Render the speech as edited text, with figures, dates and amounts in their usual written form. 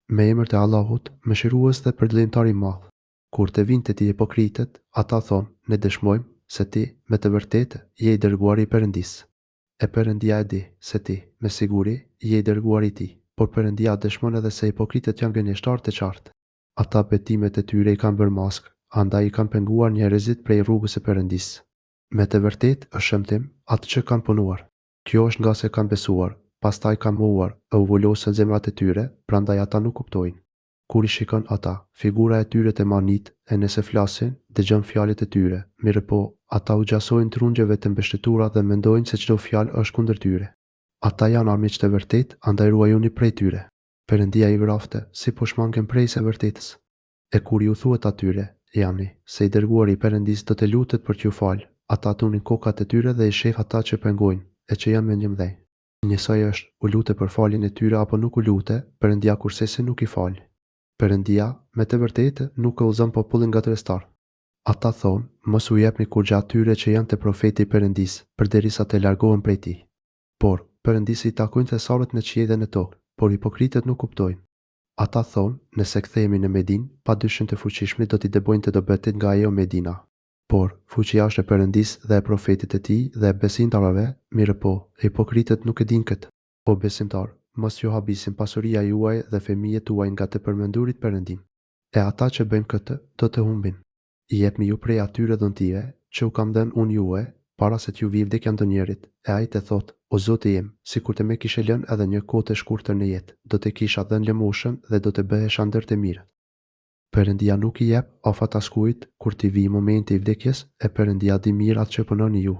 Me emër të Allahut, mëshirues dhe përdëlimtar i madh. Kur të vinë të ti hipokritët, ata thonë, ne dëshmojmë se ti, me të vërtetë, je i dërguari i Perëndisë. E Perëndia e di se ti, me siguri, je i dërguari i tij, por Perëndia dëshmon edhe se hipokritët janë gënjeshtar të qartë. Ata betimet e tyre i kanë bërë maskë, andaj i kanë penguar njerëzit prej rrugës së Perëndisë. Me të vërtetë është shëmtim atë që kanë punuar. Kjo është nga se kanë besuar, pastaj kanë mohuar e u vulosën zemrat e tyre, prandaj ata nuk kuptojnë. Kur i shikon ata, figura e tyre të manit, e nëse flasin, dëgjon fjalët e tyre, mirë po, ata u gjasojnë trungjeve të mbështetura dhe mendojnë se çdo fjalë është kundër tyre. Ata janë armiq të vërtetë, andaj ruajuni prej tyre. Perëndia i vrafte, si po shmangen prej së vërtetës. E kur ju thuhet atyre, jani, se i dërguari i Perëndisë do të lutet për t'ju falë, ata tunin kokat e tyre dhe i sheh ata që pengojnë, e që janë mendjemdhej. Njësoj është, u lute për faljen e tyre apo nuk u lute, Perëndia kursesi nuk i falë. Perëndia, me të vërtetë, nuk udhëzon popullin gatërestar. Ata thonë, mos u jepni kurrë atyre që janë të profeti i Perëndisë, përderisa të largohen prej tij. Por, Perëndisi i takojnë thesarët në qiell dhe në tokë, por hipokritët nuk kuptojnë. Ata thonë, nëse kthehemi në Medinë, padyshim të fuqishmit do t'i dëbojnë të dobetit nga ajo Medina. Por, fuqia është e Perëndisë dhe e profetit e tij dhe e besimtarëve, mirë po, hipokritët nuk e dinë këtë. O besimtar, mos ju habisin pasuria juaj dhe fëmijët tuaj nga të përmendurit Perëndim. E ata që bëjnë këtë, do të humbin. I jepni ju prej atyre dhuntive që u kam dhënë unë juve, para se t'ju vijë vdekja ndonjërit, e ai të thotë, o Zoti im, sikur të më kishe lënë edhe një kohë të shkurtër në jetë, do të kisha dhënë lëmoshën dhe do të bëhesha ndër të mirët. Perëndia nuk i jep afat askujt kur t'i vijë momenti i vdekjes, e Perëndia di mirë atë që punoni ju.